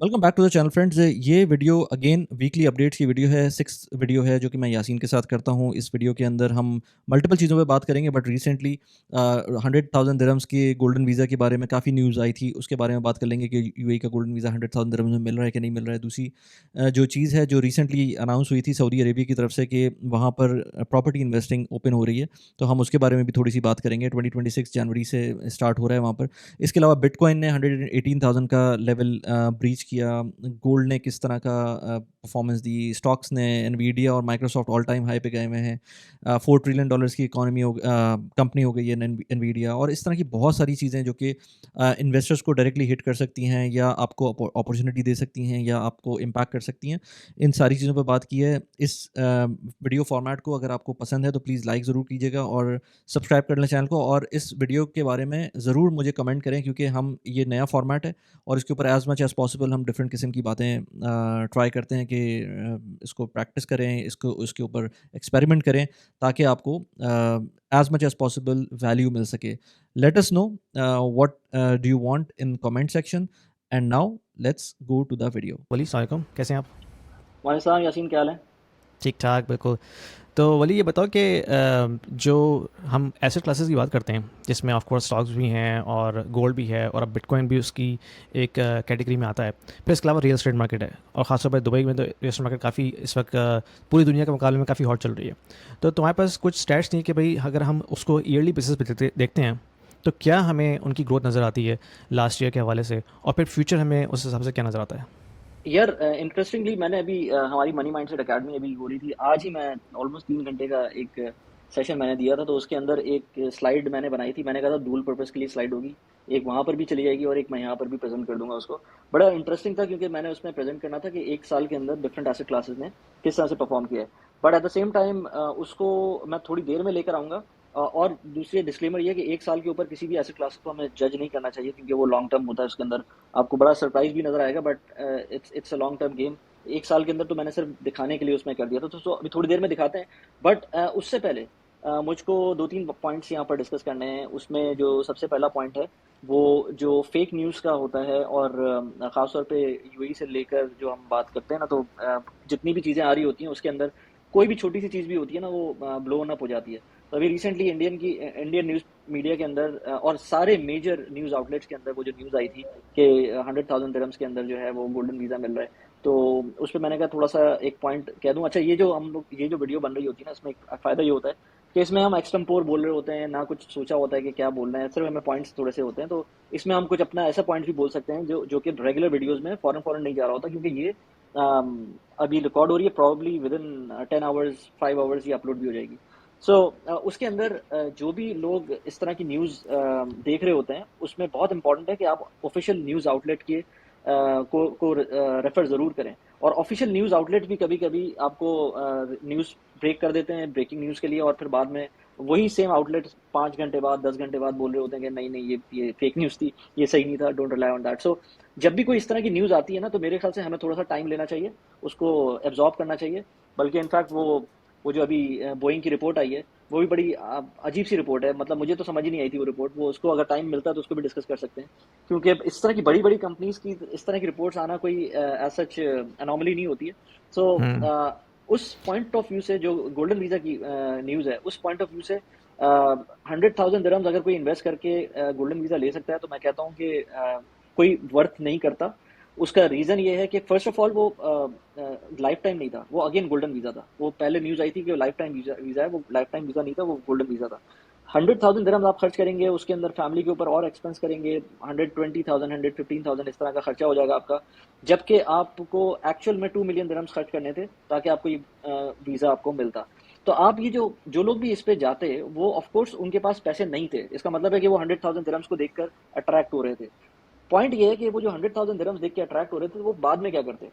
Welcome back to the channel friends. ये video again weekly updates की video है, 6 video है जो कि मैं यासीन के साथ करता हूँ। इस वीडियो के अंदर हम मल्टीपल चीज़ों पे बात करेंगे, बट रिसेंटली 100,000 दिरहम्स के गोल्डन वीज़ा के बारे में काफ़ी न्यूज़ आई थी। उसके बारे में बात कर लेंगे कि यूएई का गोल्डन वीज़ा 100,000 दिरहम्स में मिल रहा है कि नहीं मिल रहा है। दूसरी जो चीज़ है जो रिसेंटली अनाउंस हुई थी सऊदी अरेबिया की तरफ से कि वहाँ पर प्रॉपर्टी इन्वेस्टिंग ओपन हो रही है, तो हम उसके बारे में भी थोड़ी सी बात करेंगे। 2026 जनवरी से स्टार्ट हो रहा है वहाँ पर। इसके अलावा बिटकॉइन ने 118,000 का लेवल ब्रीच किया। गोल्ड ने किस तरह का परफॉर्मेंस दी। स्टॉक्स ने एनवीडिया और माइक्रोसॉफ्ट ऑल टाइम हाई पे गए हुए हैं। $4 ट्रिलियन की इकोनॉमी कंपनी हो गई है एनवीडिया। और इस तरह की बहुत सारी चीज़ें जो कि इन्वेस्टर्स को डायरेक्टली हिट कर सकती हैं या आपको अपॉर्चुनिटी दे सकती हैं या आपको इम्पैक्ट कर सकती हैं। इन सारी चीज़ों पर बात की है। इस वीडियो फॉर्मेट को अगर आपको पसंद है तो प्लीज़ लाइक ज़रूर कीजिएगा और सब्सक्राइब कर लें चैनल को। और इस वीडियो के बारे में ज़रूर मुझे कमेंट करें, क्योंकि हम ये नया फॉर्मेट है और इसके ऊपर एज़ मच एज़ पॉसिबल हम डिफरेंट किस्म की बातें ट्राई करते हैं कि इसको प्रैक्टिस करें, इसको इसके ऊपर एक्सपेरिमेंट करें, ताकि आपको as much as possible value मिल सके। Let us know what do you want in comment section. And now let's go to the video. वली सलामकुम, कैसे हैं आप? वालेकुम सलाम यासीन, क्या हाल है? ठीक ठाक, बिल्कुल। तो वली ये बताओ कि जो हम एसेट क्लासेस की बात करते हैं जिसमें ऑफ कोर्स स्टॉक्स भी हैं और गोल्ड भी है और अब बिटकॉइन भी उसकी एक कैटेगरी में आता है। फिर इसके अलावा रियल एस्टेट मार्केट है और ख़ासतौर पर दुबई में तो रियल एस्टेट मार्केट काफ़ी इस वक्त पूरी दुनिया के मुकाबले में काफ़ी हॉट चल रही है। तो तुम्हारे पास कुछ स्टैट्स नहीं कि भाई अगर हम उसको ईयरली बेसिस पे देखते हैं तो क्या हमें उनकी ग्रोथ नज़र आती है लास्ट ईयर के हवाले से, और फिर फ्यूचर हमें उस हिसाब से क्या नज़र आता है? यार, इंटरेस्टिंगली मैंने अभी हमारी मनी माइंडसेट अकेडमी अभी हो रही थी आज ही। मैं ऑलमोस्ट 3 घंटे का एक सेशन मैंने दिया था, तो उसके अंदर एक स्लाइड मैंने बनाई थी। मैंने कहा था डुअल पर्पस के लिए स्लाइड होगी, एक वहाँ पर भी चली जाएगी और एक मैं यहाँ पर भी प्रेजेंट कर दूंगा उसको। बड़ा इंटरेस्टिंग था क्योंकि मैंने उसमें प्रेजेंट करना था कि एक साल के अंदर डिफरेंट एसेट क्लासेस ने किस तरह से परफॉर्म किया है। But at the same time उसको मैं थोड़ी देर में लेकर आऊँगा। और दूसरी डिस्क्लेमर ये है कि एक साल के ऊपर किसी भी एसेट क्लास को हमें जज नहीं करना चाहिए, क्योंकि वो लॉन्ग टर्म होता है। उसके अंदर आपको बड़ा सरप्राइज भी नजर आएगा, but it's a long term game. एक साल के अंदर तो मैंने सिर्फ दिखाने के लिए उसमें कर दिया था, तो अभी थोड़ी देर में दिखाते हैं। बट उससे पहले मुझको 2-3 पॉइंट्स यहाँ पर डिस्कस करने हैं। उसमें जो सबसे पहला पॉइंट है वो जो फेक न्यूज़ का होता है, और ख़ासतौर पे यूएई से लेकर जो हम बात करते हैं ना, तो जितनी भी चीज़ें आ रही होती हैं उसके अंदर कोई भी छोटी सी चीज़ भी होती है ना, वो ब्लो अप हो जाती है। तो अभी रिसेंटली इंडियन न्यूज़ मीडिया के अंदर और सारे मेजर न्यूज़ आउटलेट्स के अंदर वो जो न्यूज़ आई थी कि 100,000 दिरहम्स के अंदर जो है वो गोल्डन वीज़ा मिल रहा है। तो उस पर मैंने कहा थोड़ा सा एक पॉइंट कह दूं। अच्छा, ये जो हम लोग ये जो वीडियो बन रही होती है ना, इसमें एक फ़ायदा ये होता है कि इसमें हम एक्सटेम्पोर बोल रहे होते हैं, ना कुछ सोचा होता है कि क्या बोलना है, सिर्फ हमें पॉइंट्स थोड़े से होते हैं। तो इसमें हम कुछ अपना ऐसा पॉइंट भी बोल सकते हैं जो जो कि रेगुलर वीडियोज़ में फ़ौरन फ़ौरन नहीं जा रहा होता, क्योंकि ये अभी रिकॉर्ड हो रही है। Probably with in 10 hours 5 hours ये अपलोड भी हो जाएगी। सो उसके अंदर जो भी लोग इस तरह की न्यूज़ देख रहे होते हैं, उसमें बहुत इंपॉर्टेंट है कि आप ऑफिशियल न्यूज़ आउटलेट के को रेफर ज़रूर करें। और ऑफिशियल न्यूज़ आउटलेट भी कभी कभी आपको न्यूज़ ब्रेक कर देते हैं ब्रेकिंग न्यूज़ के लिए, और फिर बाद में वही सेम आउटलेट 5 घंटे बाद 10 घंटे बाद बोल रहे होते हैं कि नहीं नहीं, ये फेक न्यूज़ थी, ये सही नहीं था, डोंट रिलाई ऑन दैट। सो जब भी कोई इस तरह की न्यूज़ आती है ना, तो मेरे ख्याल से हमें थोड़ा सा टाइम लेना चाहिए, उसको एब्जॉर्ब करना चाहिए। बल्कि इनफैक्ट वो जो अभी बोइंग की रिपोर्ट आई है, वो भी बड़ी अजीब सी रिपोर्ट है। मतलब मुझे तो समझ ही नहीं आई थी वो रिपोर्ट। वो उसको अगर टाइम मिलता है तो उसको भी डिस्कस कर सकते हैं, क्योंकि इस तरह की बड़ी बड़ी कंपनीज की इस तरह की रिपोर्ट्स आना कोई एज सच अनोमली नहीं होती है। सो हम्म। उस पॉइंट ऑफ व्यू से जो गोल्डन वीजा की न्यूज़ है, उस पॉइंट ऑफ व्यू से 100,000 दिरहम्स अगर कोई इन्वेस्ट करके गोल्डन वीजा ले सकता है, तो मैं कहता हूँ कि कोई वर्थ नहीं करता। उसका रीजन ये है कि फर्स्ट ऑफ ऑल वो लाइफ टाइम नहीं था, वो अगेन गोल्डन वीजा था। वो पहले न्यूज आई थी कि लाइफ टाइम वीजा है, वो लाइफ टाइम वीजा नहीं था, वो गोल्डन वीजा था। 100,000 दिरहम्स आप खर्च करेंगे, उसके अंदर फैमिली के ऊपर और एक्सपेंस करेंगे, 120,000 115,000 इस तरह का खर्चा हो जाएगा आपका। जबकि आपको एक्चुअल में 2 मिलियन दिरहम्स खर्च करने थे ताकि आपको ये वीजा आपको मिलता। तो आप ये जो जो लोग भी इस पे जाते, वो ऑफ कोर्स उनके पास पैसे नहीं थे। इसका मतलब है कि वो 100,000 दिरहम्स को देखकर अट्रैक्ट हो रहे थे। पॉइंट ये है कि वो जो 100,000 दिरहम्स देख के अट्रैक्ट हो रहे थे, वो बाद में क्या करते?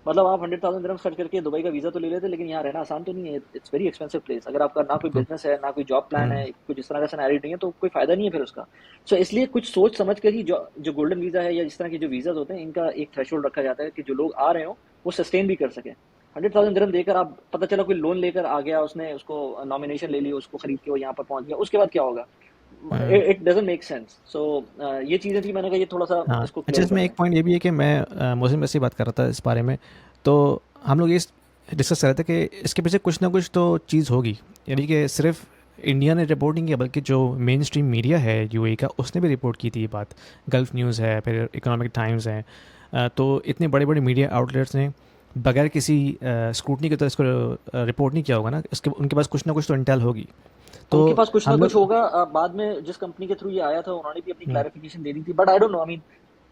मतलब आप 100,000 दिरहम्स खर्च करके दुबई का वीजा तो ले लेते, लेकिन यहाँ रहना आसान तो नहीं है। It's very expensive place. अगर आपका ना कोई बिल्कुल। बिजनेस है, ना कोई जॉब प्लान हम्म। है, कुछ इस तरह का सिनेरियो नहीं है, तो कोई फायदा नहीं है फिर उसका। सो इसलिए कुछ सोच समझ कर ही जो जो गोल्डन वीजा है या इस तरह के जो वीजाज होते हैं, इनका एक थ्रेशोल्ड रखा जाता है कि जो लोग आ रहे हो वो सस्टेन भी कर सकें। 100,000 दिरहम देकर आप, पता चला कोई लोन लेकर आ गया, उसने उसको नॉमिनेशन ले ली, उसको खरीद के वो यहाँ पर पहुंच गया, उसके बाद क्या होगा? It doesn't make sense. So ये चीज़ें थी, मैंने कहा ये थोड़ा सा हाँ, इसको अच्छा क्लियर इसमें करते एक हैं। पॉइंट ये भी है कि मैं मौसम से बात कर रहा था इस बारे में, तो हम लोग ये डिस्कस कर रहे थे कि इसके पीछे कुछ ना कुछ तो चीज़ होगी, यानी कि सिर्फ इंडिया ने रिपोर्ट नहीं किया बल्कि जो मेन स्ट्रीम मीडिया है यूएई का उसने भी रिपोर्ट की थी ये बात। गल्फ न्यूज़ है, फिर इकोनॉमिक टाइम्स है, तो इतने बड़े बड़े मीडिया आउटलेट्स ने बगैर किसी स्क्रूटनी के तो इसको रिपोर्ट नहीं किया होगा ना, इसके उनके पास कुछ ना कुछ तो इंटेल होगी। तो उनके पास कुछ ना हम कुछ लोग होगा। बाद में जिस कंपनी के थ्रू ये आया था उन्होंने भी अपनी क्लैरिफिकेशन दे दी थी, but I don't know, I mean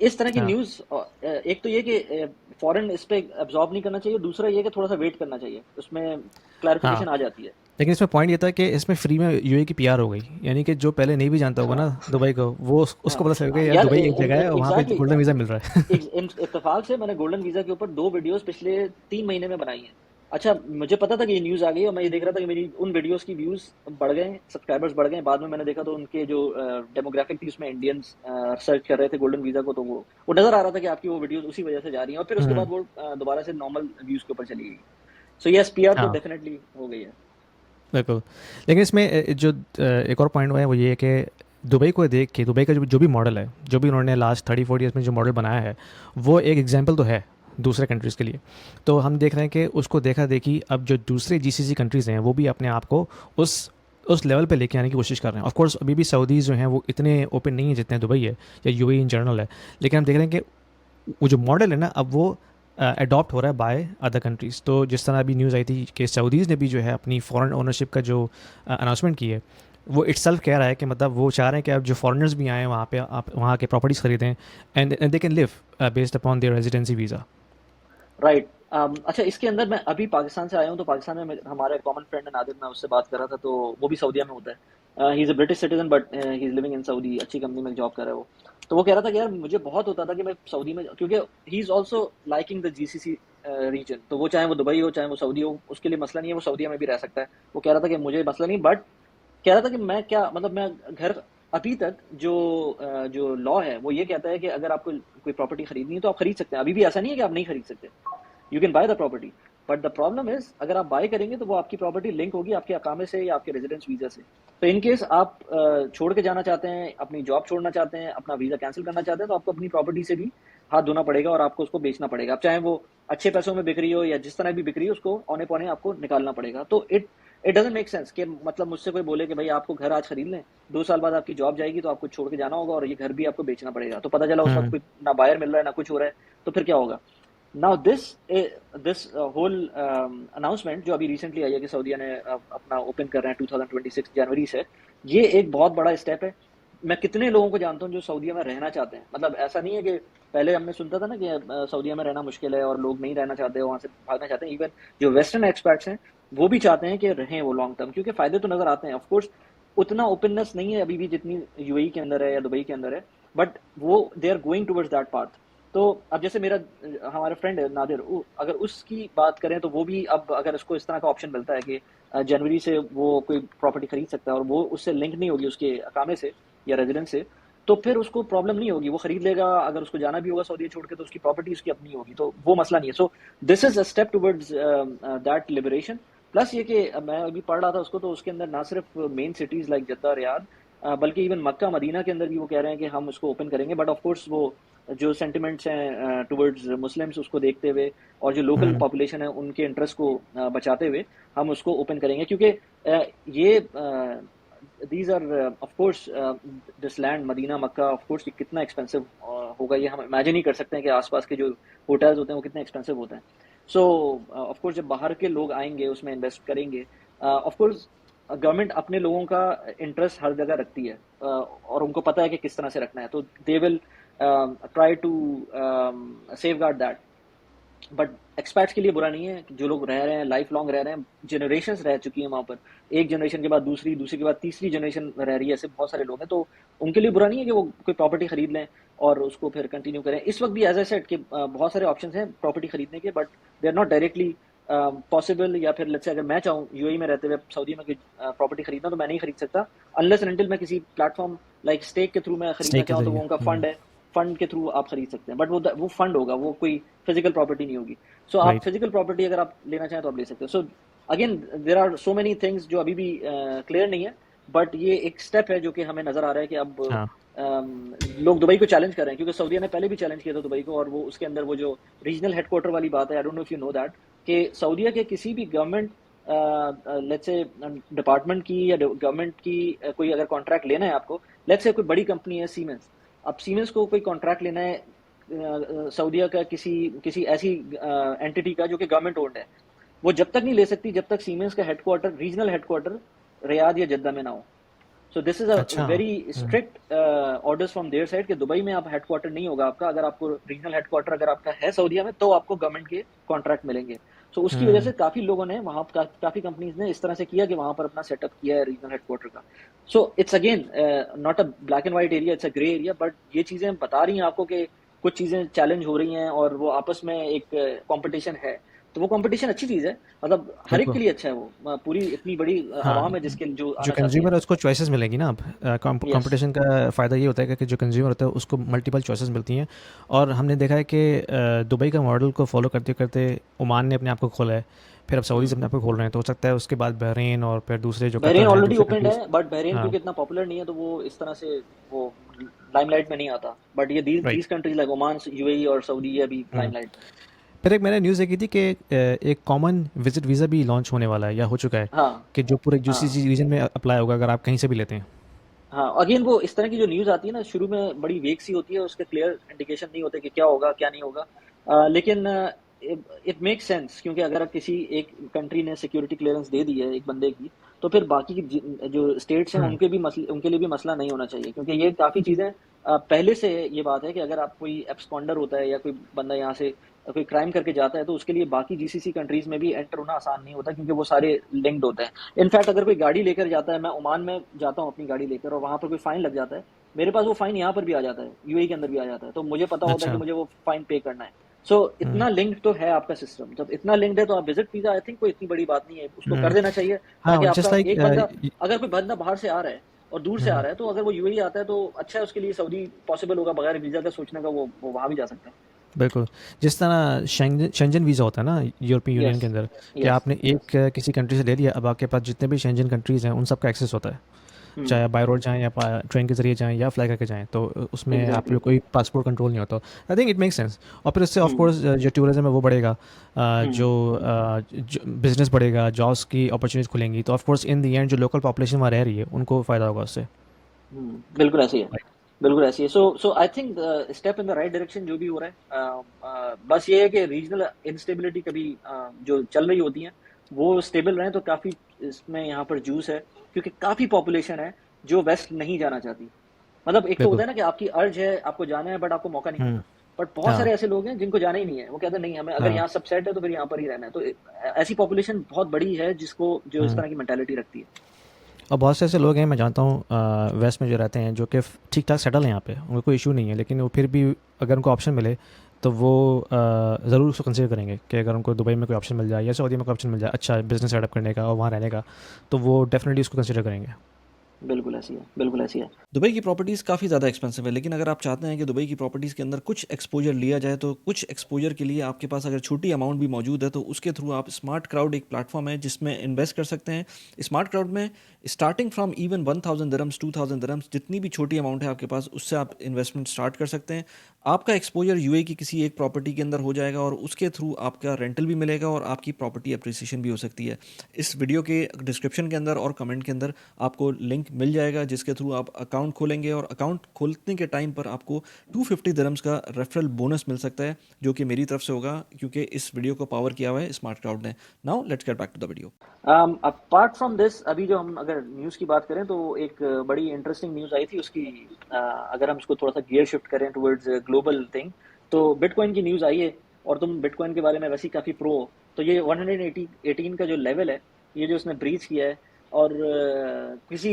इस तरह की हाँ न्यूज़, एक तो ये कि फॉरेन इस पे एब्जॉर्ब नहीं करना चाहिए, दूसरा ये कि थोड़ा सा वेट करना चाहिए, उसमें हाँ, क्लैरिफिकेशन आ जाती है। लेकिन इसमें पॉइंट ये था कि इसमें फ्री में यूएई की पीआर हो गई, यानी कि जो पहले नहीं भी जानता होगा हाँ, ना दुबई को, वो उसको हाँ, पता चल गया यार यार दुबई एक जगह है और वहाँ पे एग्जैक्टली, गोल्डन वीज़ा मिल रहा है। इत्तेफाक से मैंने गोल्डन वीजा के ऊपर 2 वीडियोस पिछले 3 महीने में बनाई हैं। अच्छा, मुझे पता था कि ये न्यूज़ आ गई और मैं ये देख रहा था कि मेरी उन वीडियोस की व्यूज़ बढ़ गए, सब्सक्राइबर्स बढ़ गए। बाद में मैंने देखा तो उनके जो डेमोग्राफिक थी उसमें इंडियंस सर्च कर रहे थे गोल्डन वीज़ा को, तो वो नज़र आ रहा था कि आपकी वो वीडियोस उसी वजह से जा रही हैं, और फिर उसके बाद हम्म, वो दोबारा से नॉर्मल व्यूज़ के ऊपर चली गई। सो यस, पीआर तो हाँ डेफिनेटली हो गई है। बिल्कुल। लेकिन इसमें जो एक और पॉइंट है वो ये है कि दुबई को देख के, दुबई का जो भी मॉडल है, जो भी उन्होंने लास्ट 30-40 ईयर्स में जो मॉडल बनाया है, वो एक एग्जाम्पल तो है दूसरे कंट्रीज़ के लिए। तो हम देख रहे हैं कि उसको देखा देखी अब जो दूसरे जीसीसी कंट्रीज़ हैं वो भी अपने आप को उस लेवल पे लेके आने की कोशिश कर रहे हैं। ऑफ कोर्स अभी भी सऊदीज़ जो हैं वो इतने ओपन नहीं है जितने दुबई है या यूएई इन जनरल है, लेकिन हम देख रहे हैं कि वो जो मॉडल है ना अब वो अडॉप्ट हो रहा है बाय अदर कंट्रीज़। तो जिस तरह अभी न्यूज़ आई थी कि सऊदीज़ ने भी जो है अपनी फॉरेन ओनरशिप का जो अनाउंसमेंट की है, वो इट्सल्फ कह रहा है कि मतलब वो चाह रहे हैं कि अब जो फॉरेनर्स भी आए वहाँ पे, आप वहाँ के प्रॉपर्टीज़ खरीदें and they can live based upon their residency visa. Right. अच्छा, इसके अंदर मैं अभी पाकिस्तान से आया हूँ, तो पाकिस्तान में हमारा कॉमन फ्रेंड है नादिर, मैं उससे बात कर रहा था, तो वो भी सऊदीया में होता है। He is a British citizen but he is living in Saudi, अच्छी कंपनी में जॉब कर रहा है वो। तो वो कह रहा था कि यार मुझे बहुत होता था कि मैं सऊदी में, क्योंकि he is also liking the GCC region, तो वो चाहे वो दुबई हो चाहे वो सऊदी हो, उसके लिए मसला नहीं है, वो सऊदीया में भी रह सकता है। वो कह रहा था कि मुझे मसला नहीं, बट कह रहा था कि मैं क्या मतलब, मैं घर, अभी तक जो लॉ है वो ये कहता है कि अगर आपको कोई प्रॉपर्टी खरीदनी है तो आप खरीद सकते हैं, अभी भी ऐसा नहीं है कि आप नहीं खरीद सकते, you can by the property. But the problem is, अगर आप बाय करेंगे तो वो आपकी प्रॉपर्टी लिंक होगी आपके अकामे से या आपके रेजिडेंस वीजा से। तो इन केस आप छोड़ के जाना चाहते हैं, अपनी जॉब छोड़ना चाहते हैं, अपना वीजा कैंसिल करना चाहते हैं, तो आपको अपनी प्रॉपर्टी से भी हाथ धोना पड़ेगा और आपको उसको बेचना पड़ेगा। अब चाहे वो अच्छे पैसों में बिक रही हो या जिस तरह भी बिक रही हो, उसको औने पौने आपको निकालना पड़ेगा। तो it it doesn't make sense कि मतलब मुझसे कोई बोले कि भाई आपको घर आज खरीद लें, 2 साल बाद आपकी जॉब जाएगी तो आपको छोड़ के जाना होगा और ये घर भी आपको बेचना पड़ेगा। तो पता चला उस वक्त हम्म कोई ना बायर मिल रहा है ना कुछ हो रहा है, तो फिर क्या होगा? नाउ दिस होल अनाउंसमेंट जो अभी रिसेंटली आई है कि सऊदीया ने अपना ओपन कर रहे हैं 2026 जनवरी से, ये एक बहुत बड़ा स्टेप है। मैं कितने लोगों को जानता हूँ जो सऊदीया में रहना चाहते हैं, मतलब ऐसा नहीं है कि पहले हमने सुनता था ना कि सऊदीया में रहना मुश्किल है और लोग नहीं रहना चाहते, वहां से भागना चाहते हैं। इवन जो वेस्टर्न एक्सपर्ट्स हैं वो भी चाहते हैं कि रहें वो लॉन्ग टर्म, क्योंकि फायदे तो नजर आते हैं। ऑफकोर्स उतना ओपननेस नहीं है अभी भी जितनी यूएई के अंदर है या दुबई के अंदर है, बट वो they are going towards that path. तो अब जैसे मेरा हमारा फ्रेंड है नादिर, अगर उसकी बात करें तो वो भी अब अगर उसको इस तरह का ऑप्शन मिलता है कि जनवरी से वो कोई प्रॉपर्टी खरीद सकता है और वो उससे लिंक नहीं होगी उसके अकामे से या रेजिडेंस से, तो फिर उसको प्रॉब्लम नहीं होगी, वो खरीद लेगा। अगर उसको जाना भी होगा सऊदी छोड़ के तो उसकी प्रॉपर्टी उसकी अपनी होगी, तो वो मसला नहीं है। So this is a step towards that liberation. Plus ये कि मैं अभी पढ़ रहा था उसको, तो उसके अंदर ना सिर्फ main cities like Jeddah, Riyadh, बल्कि इवन मक्का मदीना के अंदर भी वो कह रहे हैं कि हम उसको ओपन करेंगे, बट ऑफ कोर्स वो जो सेंटिमेंट्स हैं टुवर्ड्स मुस्लिम्स उसको देखते हुए और जो लोकल हम्म पॉपुलेशन है उनके इंटरेस्ट को बचाते हुए हम उसको ओपन करेंगे। क्योंकि ये these are of course this land Medina Mecca, of course ये कितना एक्सपेंसिव होगा, ये हम इमेजिन ही कर सकते हैं कि आसपास के जो होटल्स होते हैं वो कितने एक्सपेंसिव होते हैं। सो ऑफ कोर्स जब बाहर के लोग आएंगे उसमें इन्वेस्ट करेंगे, ऑफ कोर्स गवर्नमेंट अपने लोगों का इंटरेस्ट हर जगह रखती है, और उनको पता है कि किस तरह से रखना है, तो they will try to safeguard that. But expats के लिए बुरा नहीं है कि जो लोग रह रहे हैं, लाइफ लॉन्ग रह रहे हैं, जनरेशंस रह चुकी हैं वहां पर, एक जनरेशन के बाद दूसरी, दूसरी के बाद तीसरी जनरेशन रह रही है, ऐसे बहुत सारे लोग हैं, तो उनके लिए बुरा नहीं है कि वो कोई प्रॉपर्टी खरीद लें और उसको फिर कंटिन्यू करें। इस वक्त भी एज आई सेड कि बहुत सारे ऑप्शंस हैं प्रॉपर्टी खरीदने के, but they are not directly possible. या फिर लेट्स से अगर मैं चाहूँ यूएई में रहते हुए सऊदी में कोई प्रॉपर्टी खरीदना, तो मैं नहीं खरीद सकता अनलेस एंड अनटिल मैं किसी प्लेटफॉर्म लाइक स्टेक के थ्रू मैं खरीदना स्टेक के चाहूँ, तो वो जरिए। उनका फंड है, फंड के थ्रू आप खरीद सकते हैं, बट वो फंड होगा, वो कोई फिजिकल प्रॉपर्टी नहीं होगी। सो आप राइट। फिजिकल प्रॉपर्टी अगर आप लेना चाहें तो आप ले सकते हो। So again there are so many things जो अभी भी क्लियर नहीं है, बट ये एक स्टेप है जो कि हमें नजर आ रहा है कि अब हाँ लोग दुबई को चैलेंज कर रहे हैं, क्योंकि सऊदीया ने पहले भी चैलेंज किया था दुबई को, और वो उसके अंदर वो जो रीजनल हेडक्वार्टर वाली बात है, I don't know if you know that, कि सऊदीया के किसी भी गवर्नमेंट लेट्स से डिपार्टमेंट की या गवर्नमेंट की कोई अगर कॉन्ट्रैक्ट लेना है आपको, लेट्स से कोई बड़ी कंपनी है सीमेंस, अब सीमेंस को कोई कॉन्ट्रैक्ट लेना है सऊदीया का किसी किसी ऐसी एंटिटी का जो कि गवर्नमेंट ओन्ड है, वो जब तक नहीं ले सकती जब तक सीमेंस का हेडक्वार्टर, रीजनल हेडक्वार्टर रियाद या जद्दा में ना हो। सो दिस इज अ अच्छा very strict orders from their side कि दुबई में आप हेडक्वार्टर नहीं होगा आपका, अगर आपको रीजनल हेडक्वार्टर अगर आपका है सऊदीया में तो आपको गवर्नमेंट के कॉन्ट्रैक्ट मिलेंगे। सो उसकी वजह से काफी लोगों ने वहां काफी कंपनीज ने इस तरह से किया कि वहां पर अपना सेटअप किया है रीजनल हेडक्वार्टर का। So it's again not a black and white area, it's a grey area, but ये चीजें बता रही हैं आपको कि कुछ चीजें चैलेंज हो रही हैं और वो आपस में एक कंपटीशन है। तो वो कंपटीशन अच्छी चीज है, मतलब हर एक बिल्कुल के लिए अच्छा है वो, पूरी इतनी बड़ी हाँ आवाम है जिसके जो जो आना चाहती है। कंज्यूमर है उसको चॉइसेस मिलेंगी ना अब। यस। कंपटीशन का फ़ायदा ये होता है कि जो कंज्यूमर होता है उसको मल्टीपल चॉइसेस मिलती हैं। और हमने देखा है कि दुबई का मॉडल को फॉलो करते करते ओमान ने अपने आप को खोला है, फिर अब सऊदीज अपने आप को खोल रहे हैं, तो हो सकता है उसके बाद बहरीन और फिर दूसरे जो बहरीन कतर हैं ऑलरेडी दूसरे ओपनड कंट्रीज। है, बट बहरीन हाँ क्योंकि इतना पॉपुलर नहीं है तो वो इस तरह से वो लाइमलाइट में नहीं आता, बट ये right. These countries like Oman, UAE और सऊदी ये अभी लाइमलाइट में। फिर एक मैंने न्यूज़ देखी थी कि एक कॉमन विजिट वीज़ा भी लॉन्च होने वाला है या हो चुका है, हाँ कि जो पूरे हाँ यूसीसी रीजन में अप्लाई होगा अगर आप कहीं से भी लेते हैं। हाँ, अगेन वो इस तरह की जो न्यूज़ आती है ना शुरू में बड़ी वेग सी होती है, उसके क्लियर इंडिकेशन नहीं होते कि क्या होगा क्या नहीं होगा, लेकिन इट मेक सेंस, क्योंकि अगर किसी एक कंट्री ने सिक्योरिटी क्लियरेंस दे दी है एक बंदे की, तो फिर बाकी की जो स्टेट्स हैं हम्म उनके लिए भी मसला नहीं होना चाहिए, क्योंकि ये काफ़ी चीज़ें पहले से ये बात है कि अगर आप कोई एब्सकॉन्डर होता है या कोई बंदा यहाँ से कोई क्राइम करके जाता है तो उसके लिए बाकी जीसीसी कंट्रीज में भी एंटर होना आसान नहीं होता, क्योंकि वो सारे लिंक्ड होते हैं। इनफैक्ट अगर कोई गाड़ी लेकर जाता है, मैं ओमान में जाता हूँ अपनी गाड़ी लेकर और वहां पर कोई फाइन लग जाता है, मेरे पास वो फाइन यहाँ पर भी आ जाता है, यूएई के अंदर भी आ जाता है, तो मुझे पता होता है कि अच्छा मुझे वो फाइन पे करना है। सो हम्म इतना लिंक्ड तो है आपका सिस्टम, जब इतना लिंक्ड है तो आप विजिट वीजा आई थिंक कोई इतनी बड़ी बात नहीं है, उसको कर हम्म देना चाहिए, ताकि हाँ जस्ट आपका लाइक एक बंदा, अगर कोई बंदा बाहर से आ रहा है और दूर से आ हम्म रहा है, तो अगर वो यूएई आता है तो अच्छा है उसके लिए, सऊदी पॉसिबल होगा बगैर वीजा का सोचने का, वो वहां भी जा सकता है। बिल्कुल। जिस तरह शेंजन वीज़ा होता है ना यूरोपियन यूनियन यस के अंदर, कि यस आपने यस। एक किसी कंट्री से ले लिया, अब आपके पास जितने भी शेंजन कंट्रीज़ हैं उन सब का एक्सेस होता है, चाहे आप बाय रोड जाएँ या ट्रेन के ज़रिए जाएँ या फ्लाई करके जाएँ, तो उसमें आप एग्जैक्टली। लोग कोई पासपोर्ट कंट्रोल नहीं होता। I think it makes sense. और फिर उससे ऑफ हम्म कोर्स जो टूरिज्म है वो बढ़ेगा, हम्म जो बिजनेस बढ़ेगा, जॉब्स की अपॉर्चुनिटीज खुलेंगी, तो of course in the end जो लोकल पॉपुलेशन वहाँ रह रही है उनको फ़ायदा होगा उससे। बिल्कुल ऐसे ही है, राइट। बिल्कुल ऐसी है। So I think step in the right direction जो भी हो रहा है, बस ये है कि रीजनल इंस्टेबिलिटी कभी जो चल रही होती है वो स्टेबल रहें, तो काफी इसमें यहाँ पर जूस है, क्योंकि काफी पॉपुलेशन है जो वेस्ट नहीं जाना चाहती। मतलब एक तो होता बिल्कुल। है ना कि आपकी अर्ज है, आपको जाना है, बट आपको मौका नहीं हम्म मिलता। बट बहुत हाँ सारे ऐसे लोग हैं जिनको जाना ही नहीं है, वो कहते हैं नहीं हमें अगर हाँ यहाँ सब सेट है तो फिर यहाँ पर ही रहना है, तो ऐसी पॉपुलेशन बहुत बड़ी है जिसको जो इस हम्म तरह की मेंटालिटी रखती है। और बहुत से ऐसे लोग हैं मैं जानता हूँ वेस्ट में जो रहते हैं, जो कि ठीक ठाक सेटल हैं यहाँ पे, उनको कोई इशू नहीं है, लेकिन वो फिर भी अगर उनको ऑप्शन मिले तो वो ज़रूर उसको कंसिडर करेंगे कि अगर उनको दुबई में कोई ऑप्शन मिल जाए या सऊदी में कोई ऑप्शन मिल जाए अच्छा बिजनेस सेटअप करने का और वहाँ रहने का, तो वो डेफिनेटली उसको कंसिडर करेंगे। बिल्कुल ऐसी है, बिल्कुल ऐसी है। दुबई की प्रॉपर्टीज़ काफ़ी ज़्यादा एक्सपेंसिव है, लेकिन अगर आप चाहते हैं कि दुबई की प्रॉपर्टीज़ के अंदर कुछ एक्सपोजर लिया जाए, तो कुछ एक्सपोजर के लिए आपके पास अगर छोटी अमाउंट भी मौजूद है तो उसके थ्रू आप स्मार्ट क्राउड एक प्लेटफॉर्म है जिसमें इन्वेस्ट कर सकते हैं। स्मार्ट क्राउड में starting from even 1000 dirhams 2000 dirhams जितनी भी छोटी अमाउंट है आपके पास, उससे आप इन्वेस्टमेंट स्टार्ट कर सकते हैं। आपका एक्सपोजर यूए की किसी एक प्रॉपर्टी के अंदर हो जाएगा और उसके थ्रू आपका रेंटल भी मिलेगा और आपकी प्रॉपर्टी अप्रिसिएशन भी हो सकती है। इस वीडियो के डिस्क्रिप्शन के अंदर और कमेंट के अंदर आपको लिंक मिल जाएगा जिसके थ्रू आप अकाउंट खोलेंगे, और अकाउंट खोलने के टाइम पर आपको 250 दिरहम्स का रेफरल बोनस मिल सकता है, जो कि मेरी तरफ से होगा क्योंकि इस वीडियो को पावर किया हुआ है स्मार्ट क्राउड ने। Now let's get back to the video. Apart from this, अभी जो हम अगर न्यूज़ की बात करें तो एक बड़ी इंटरेस्टिंग न्यूज़ आई थी उसकी, अगर हम उसको थोड़ा सा गियर शिफ्ट करें टुवर्ड्स ग्लोबल थिंग, तो बिटकॉइन की न्यूज़ आई है, और तुम बिटकॉइन के बारे में वैसे ही काफ़ी प्रो हो, तो ये 118 का जो लेवल है, ये जो उसने ब्रीच किया है, और किसी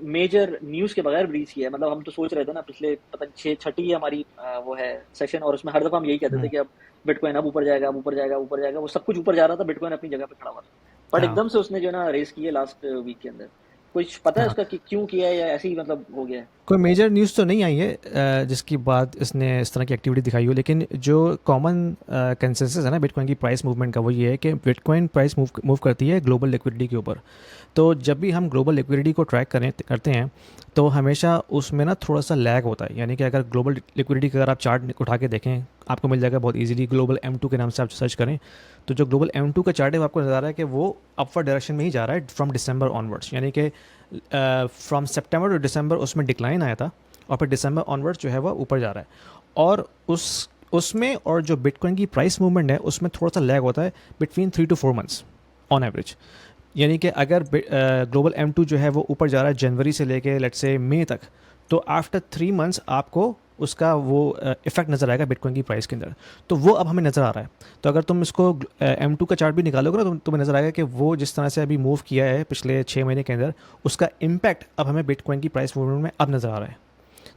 मेजर न्यूज़ के बगैर ब्रीच किया है। मतलब हम तो सोच रहे थे ना पिछले पता नहीं छठी हमारी वो है सेशन, और उसमें हर दफ़ा हम यही कहते थे हम्म कि अब बिटकॉइन अब ऊपर जाएगा, अब ऊपर जाएगा, ऊपर जाएगा, वो सब कुछ ऊपर जा रहा था, बिटकॉइन अपनी जगह पे खड़ा हुआ था। बट हाँ एकदम से उसने जो है ना रेस की है लास्ट वीक के अंदर, कुछ पता है हाँ, उसका कि क्यों किया है या ऐसे ही मतलब हो गया है? कोई मेजर न्यूज़ तो नहीं आई है जिसकी बाद इसने इस तरह की एक्टिविटी दिखाई हो, लेकिन जो कॉमन कंसेंसस है ना बिटकॉइन की प्राइस मूवमेंट का, वो ये है कि बिटकॉइन प्राइस मूव करती है ग्लोबल लिक्विडिटी के ऊपर। तो जब भी हम ग्लोबल लिक्विडिटी को ट्रैक करते हैं तो हमेशा उसमें ना थोड़ा सा लैग होता है। यानी कि अगर ग्लोबल लिक्विडिटी का अगर आप चार्ट उठा के देखें, आपको मिल जाएगा बहुत इजीली, ग्लोबल M2 के नाम से आप सर्च करें। तो जो ग्लोबल M2 का चार्ट है वो आपको नज़र आ रहा है कि वो अपवर्ड डायरेक्शन में ही जा रहा है फ्रॉम दिसंबर ऑनवर्ड्स। यानी कि फ्रॉम सितंबर टू दिसंबर उसमें डिक्लाइन आया था, और फिर दिसंबर ऑनवर्ड्स जो है वो ऊपर जा रहा है। और उसमें और जो बिटकॉइन की प्राइस मूवमेंट है उसमें थोड़ा सा लैग होता है between 3 to 4 months on average. यानी कि अगर ग्लोबल M2 जो है वो ऊपर जा रहा है जनवरी से लेके लेट्स से मई तक, तो आफ्टर 3 मंथ्स आपको उसका वो इफेक्ट नज़र आएगा बिटकॉइन की प्राइस के अंदर। तो वो अब हमें नज़र आ रहा है। तो अगर तुम इसको M2 का चार्ट भी निकालोगे ना, तो तुम्हें नज़र आएगा कि वो जिस तरह से अभी मूव किया है पिछले 6 महीने के अंदर, उसका इम्पैक्ट अब हमें बिटकॉइन की प्राइस मूवमेंट में अब नज़र आ रहा है।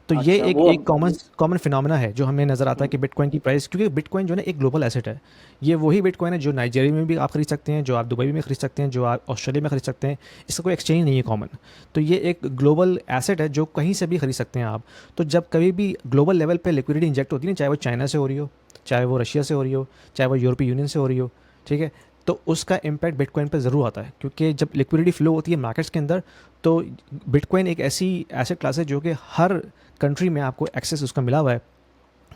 तो ये अच्छा, एक वो एक कॉमन कॉमन फिनोमेना है जो हमें नज़र आता है हुँ, कि बिटकॉइन की प्राइस, क्योंकि बिटकॉइन जो है ना एक ग्लोबल एसेट है। ये वही बिटकॉइन है जो नाइजीरिया में भी आप खरीद सकते हैं, जो आप दुबई में खरीद सकते हैं, जो आप ऑस्ट्रेलिया में खरीद सकते हैं। इसका कोई एक्सचेंज नहीं है कॉमन। तो ये एक ग्लोबल एसेट है जो कहीं से भी खरीद सकते हैं आप। तो जब कभी भी ग्लोबल लेवल पे लिक्विडिटी इंजेक्ट होती है ना, चाहे वो चाइना से हो रही हो, चाहे वो रशिया से हो रही हो, चाहे वो यूरोपीय यूनियन से हो रही हो, ठीक है, तो उसका इम्पैक्ट बिटकॉइन पे ज़रूर आता है। क्योंकि जब लिक्विडिटी फ्लो होती है मार्केट्स के अंदर, तो बिटकॉइन एक ऐसी एसेट क्लास है जो कि हर कंट्री में आपको एक्सेस उसका मिला हुआ है।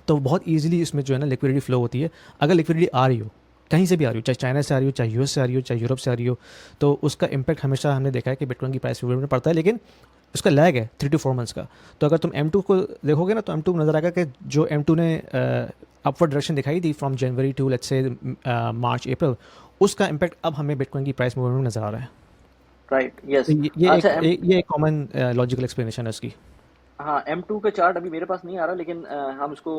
तो बहुत ईजिली इसमें जो है ना लिक्विडिटी फ्लो होती है। अगर लिक्विडिटी आ रही हो, कहीं से भी आ रही हो, चाहे चाइना से आ रही हो, चाहे यूएस से आ रही हो, चाहे यूरोप से आ रही हो, तो उसका इम्पैक्ट हमेशा हमने देखा है कि बिटकॉइन की प्राइस में पड़ता है। लेकिन उसका लैग है 3 to 4 मंथ्स का। तो अगर तुम M2 को देखोगे ना, तो M2 नज़र आएगा कि जो M2 ने अपवर्ड डायरेक्शन दिखाई थी from January to let's say मार्च अप्रैल, उसका इम्पैक्ट अब हमें बिटकॉइन की प्राइस मूवमेंट में नज़र आ रहा है। राइट, तो यस। ये अच्छा ये एक कॉमन लॉजिकल एक्सप्लेनेशन है उसकी। हाँ, M2 का चार्ट अभी मेरे पास नहीं आ रहा, लेकिन हम उसको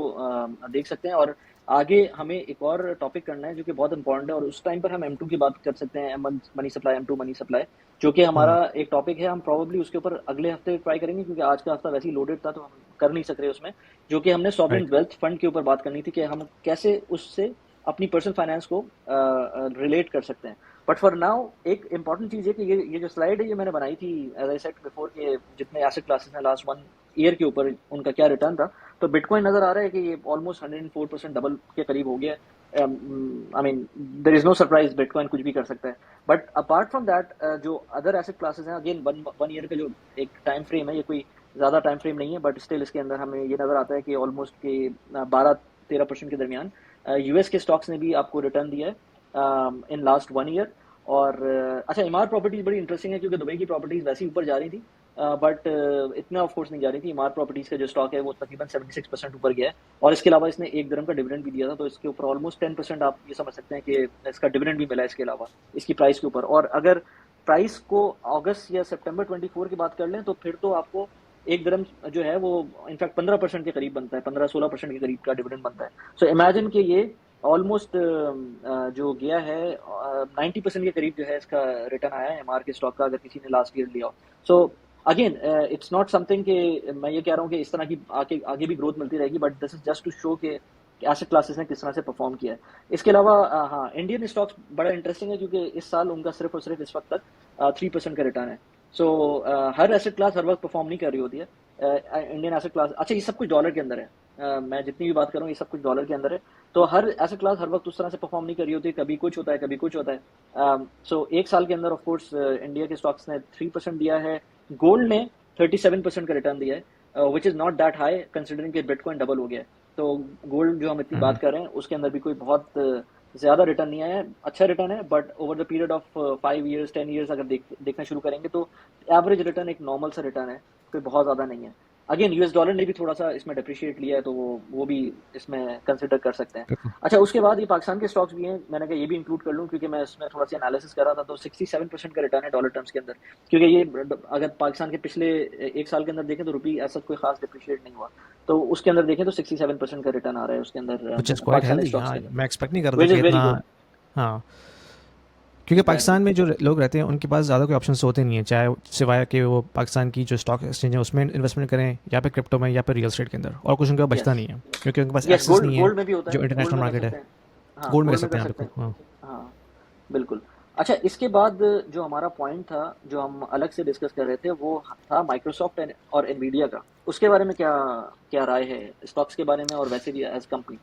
देख सकते हैं। और आगे हमें एक और टॉपिक करना है जो कि बहुत इंपॉर्टेंट है, और उस टाइम पर हम M2 की बात कर सकते हैं, money supply, M2 money supply, जो कि हमारा हम्म एक टॉपिक है। हम प्रोबेबली उसके ऊपर अगले हफ्ते ट्राई करेंगे, क्योंकि आज का हफ्ता वैसे ही लोडेड था तो हम कर नहीं सक रहे उसमें। जो कि हमने सॉवरेन राइट। वेल्थ फंड के ऊपर बात करनी थी कि हम कैसे उससे अपनी पर्सनल फाइनेंस को रिलेट कर सकते हैं। बट फॉर नाउ एक इंपॉर्टेंट चीज़ है कि ये जो स्लाइड है ये मैंने बनाई थी, एज आई सेड बिफोर, के जितने एसेट क्लासेस हैं लास्ट 1 ईयर के ऊपर उनका क्या रिटर्न था। तो बिटकॉइन नजर आ रहा है कि ये ऑलमोस्ट 104% डबल के करीब हो गया। I mean there is no surprise, bitcoin कुछ भी कर सकता है। बट अपार्ट फ्रॉम दैट, जो अदर एसेट क्लासेस हैं, अगेन वन ईयर का जो एक टाइम फ्रेम है, ये कोई ज्यादा टाइम फ्रेम नहीं है, बट स्टिल इसके अंदर हमें ये नजर आता है कि ऑलमोस्ट के 12-13% के दरमियान यूएस के स्टॉक्स ने भी आपको रिटर्न दिया है इन लास्ट 1 ईयर। और अच्छा, इमार प्रॉपर्टीज बड़ी इंटरेस्टिंग है, क्योंकि दुबई की प्रॉपर्टीज वैसे ही ऊपर जा रही थी, बट इतना ऑफ कोर्स नहीं जा रही थी। इमार प्रॉपर्टीज का जो स्टॉक है वो तकरीबन 76% ऊपर गया है। और इसके अलावा इसने 1 dirham का डिविडेंड भी दिया था, तो इसके ऊपर ऑलमोस्ट 10% आप ये समझ सकते हैं कि इसका डिविडेंड भी मिला है इसके अलावा इसकी प्राइस के ऊपर। और अगर प्राइस को अगस्त या सितंबर 24 की बात कर लें, तो फिर तो आपको 1 dirham जो है वो इनफैक्ट 15% के करीब बनता है, 15-16% के करीब का डिविडेंड बनता है। सो इमेजिन कि ये ऑलमोस्ट जो गया है 90% के करीब जो है इसका रिटर्न आया है एमआर के स्टॉक का, अगर किसी ने लास्ट ईयर लिया हो। So again it's not something कि मैं ये कह रहा हूँ कि इस तरह की आगे भी ग्रोथ मिलती रहेगी, but this is just to show के एसेट क्लासेस ने किस तरह से परफॉर्म किया है। इसके अलावा हाँ, इंडियन स्टॉक्स बड़ा इंटरेस्टिंग है, क्योंकि इस साल उनका सिर्फ और सिर्फ इस वक्त तक 3% का रिटर्न है। सो हर एसेट क्लास हर वक्त परफॉर्म नहीं कर रही होती है। इंडियन एसेट क्लास, अच्छा ये सब कुछ डॉलर के अंदर है, मैं जितनी भी बात कर रहा हूँ ये सब कुछ डॉलर के अंदर है। तो हर एसेट क्लास हर वक्त उस तरह से परफॉर्म नहीं कर रही होती, कभी कुछ होता है कभी कुछ होता है। सो एक साल के अंदर ऑफ कोर्स इंडिया के स्टॉक्स ने 3% दिया है, गोल्ड ने 37% का रिटर्न दिया है, which is not that high considering कि बिटकॉइन डबल हो गया है। तो गोल्ड जो हम इतनी बात कर रहे हैं उसके अंदर भी कोई बहुत ज्यादा रिटर्न नहीं आया है, अच्छा रिटर्न है, but over the period of 5 years 10 years अगर देखना शुरू करेंगे तो एवरेज रिटर्न एक नॉर्मल सा रिटर्न है, कोई बहुत ज्यादा नहीं है। अगेन यूएस डॉलर ने भी थोड़ा सा इसमें डिप्रिशिएट लिया है, तो वो भी इसमें कंसिडर कर सकते हैं। बिल्कुल। अच्छा, उसके बाद ये पाकिस्तान के स्टॉक्स भी हैं, मैंने कहा ये भी इंक्लूड कर लूँ, क्योंकि मैं इसमें थोड़ा सा एनालिसिस कर रहा था। तो 67% का रिटर्न है डॉलर टर्म्स के अंदर, क्योंकि ये अगर पाकिस्तान के पिछले एक साल के अंदर देखें तो रुपी ऐसा कोई खास डिप्रिशिएट नहीं हुआ, तो उसके अंदर देखें तो 67% का रिटर्न आ रहा है उसके अंदर which is quite Pakistani healthy. Stocks हाँ, के अंदर, मैं एक्सपेक्ट नहीं कर रहा था विच कि इज़ वेरी इतना। गुड। हाँ, क्योंकि पाकिस्तान में जो लोग रहते हैं उनके पास ज़्यादा कोई ऑप्शन होते नहीं है, चाहे सिवाय कि वो पाकिस्तान की जो स्टॉक एक्सचेंज है उसमें इन्वेस्टमेंट करें, या फिर क्रिप्टो में, या फिर रियल एस्टेट के अंदर, और कुछ उनके पास यस, बचता नहीं है, क्योंकि उनके पास यस, एक्सेस गोल्ड नहीं है गोल्ड में भी होता है, जो गोल्ड इंटरनेशनल में कर मार्केट है। सकते हैं। हाँ, गोल्ड में कर गोल्ड में सकते कर हैं आप, सकते बिल्कुल। हैं। हाँ। हाँ, बिल्कुल। अच्छा, इसके बाद जो हमारा पॉइंट था, जो हम अलग से डिस्कस कर रहे थे, वो था माइक्रोसॉफ्ट और एनवीडिया का। उसके बारे में क्या क्या राय है, स्टॉक्स के बारे में और वैसे भी एज कंपनी?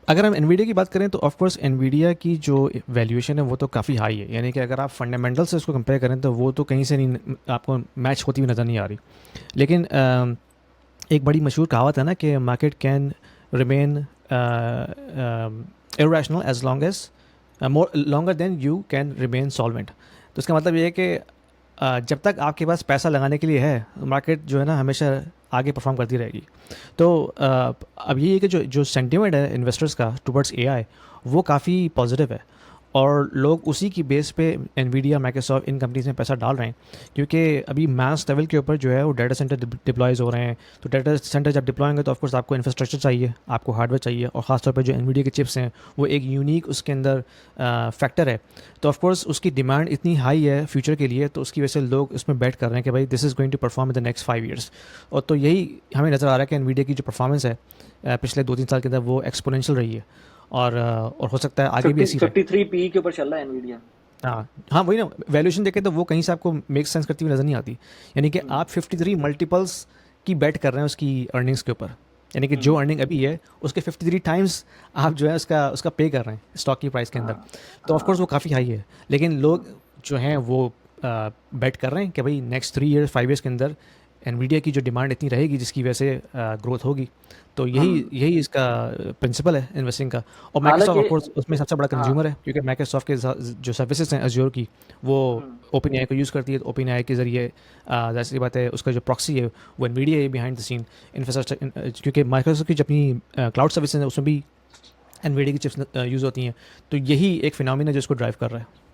अगर हम एनवीडिया की बात करें तो ऑफ कोर्स एनवीडिया की जो वैल्यूएशन है वो तो काफ़ी हाई है, यानी कि अगर आप फंडामेंटल से उसको कंपेयर करें तो वो तो कहीं से नहीं आपको मैच होती हुई नज़र नहीं आ रही। लेकिन एक बड़ी मशहूर कहावत है ना कि market can remain irrational as long as more longer than you can remain solvent. तो इसका मतलब ये है कि जब तक आपके पास पैसा लगाने के लिए है, मार्केट जो है ना हमेशा आगे परफॉर्म करती रहेगी। तो अब ये है कि जो जो सेंटिमेंट है इन्वेस्टर्स का टुवर्ड्स एआई वो काफ़ी पॉजिटिव है, और लोग उसी की बेस पे एनवीडिया, माइक्रोसॉफ्ट, इन कंपनीज में पैसा डाल रहे हैं, क्योंकि अभी मास लेवल के ऊपर जो है वो डाटा सेंटर डिप्लॉयज हो रहे हैं। तो डाटा सेंटर जब डिप्लॉय होंगे तो ऑफकोर्स आपको इंफ्रास्ट्रक्चर चाहिए, आपको हार्डवेयर चाहिए, और ख़ासतौर पर जो एनवीडिया के चिप्स हैं वो एक यूनिक उसके अंदर फैक्टर है। तो ऑफकोर्स उसकी डिमांड इतनी हाई है फ्यूचर के लिए, तो उसकी वजह से लोग उसमें बैट कर रहे हैं कि भाई this is going to perform in the next 5 years. और तो यही हमें नज़र आ रहा है कि एनवीडिया की जो परफॉर्मेंस है पिछले 2-3 साल के अंदर वो एक्सपोनेंशियल रही है, और हो सकता है आगे भी ऐसी रहे। 53 पी के ऊपर चल रहा है एनवीडिया। हाँ हाँ, वही ना, वैल्यूएशन देखें तो वो कहीं से आपको मेक सेंस करती हुई नज़र नहीं आती। यानी कि हम्म। आप 53 मल्टीपल्स की बेट कर रहे हैं उसकी अर्निंग्स के ऊपर, यानी कि जो हम्म। अर्निंग अभी है उसके 53 टाइम्स आप जो है उसका उसका पे कर रहे हैं स्टॉक की प्राइस के अंदर। हाँ। तो ऑफकोर्स वो हाँ। काफ़ी हाई है, लेकिन लोग जो हैं वो बेट कर रहे हैं कि भाई नेक्स्ट 3 ईयर्स 5 ईयर्स के अंदर एनवीडिया की जो डिमांड इतनी रहेगी जिसकी वजह से ग्रोथ होगी। तो यही हम्म। यही इसका प्रिंसिपल है इन्वेस्टिंग का। और माइक्रोसॉफ्ट हालांकि। ऑफ कोर्स उसमें सबसे बड़ा हाँ। कंज्यूमर है, क्योंकि माइक्रोसॉफ्ट के जो सर्विसेज हैं अज्योर की, वो हम्म। ओपन एआई को यूज़ करती है। तो ओपन एआई के ज़रिए जाहिर सी बात है उसका जो प्रॉक्सी है वो एनवीडिया है बिहाइंड द सीन इंफ्रास्ट्रक्चर, क्योंकि माइक्रोसॉफ्ट की जो अपनी क्लाउड सर्विसेज है उसमें भी एनवीडिया की चिप्स यूज़ होती हैं। तो यही एक फिनोमिना जो इसको ड्राइव कर रहा है।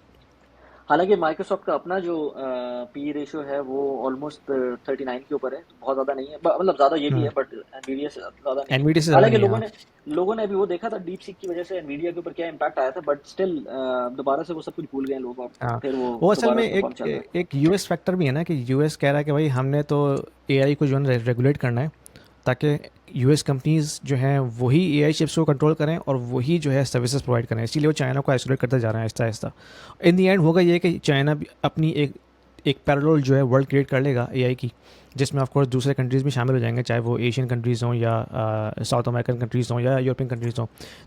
हालांकि माइक्रोसॉफ्ट का अपना जो पी रेशियो है वो ऑलमोस्ट 39 के ऊपर है, बहुत ज़्यादा नहीं है, मतलब ज़्यादा ये भी है बट एनवीडिया से ज़्यादा नहीं है। एनवीडिया से ज़्यादा हालांकि नहीं है, लोगों हाँ। ने लोगों ने अभी वो देखा था डीप सीक की वजह से एनवीडिया के ऊपर क्या इम्पैक्ट आया था, बट स्टिल दोबारा से वो सब कुछ भूल गए लोग, और हाँ, फिर वो वो असल दोबारा में से एक परफॉर्म चल रहा है। एक यूएस फैक्टर भी है ना, कि यूएस कह रहा है कि भाई हमने तो एआई को जो है रेगुलेट करना है, ताकि यूएस कंपनीज जो हैं वही एआई चिप्स को कंट्रोल करें और वही जो है सर्विसेज प्रोवाइड करें। इसीलिए वो चाइना को आइसोलेट करते जा रहे हैं आहिस्ता आहिस्ता। इन दी एंड होगा ये कि चाइना भी अपनी एक एक पैरेलल जो है वर्ल्ड क्रिएट कर लेगा एआई की, जिसमें ऑफ कोर्स दूसरे कंट्रीज़ भी शामिल हो जाएंगे, चाहे वो एशियन कंट्रीज़ हों या साउथ अमेरिकन कंट्रीज़ हों या यूरोपियन कंट्रीज़ हों।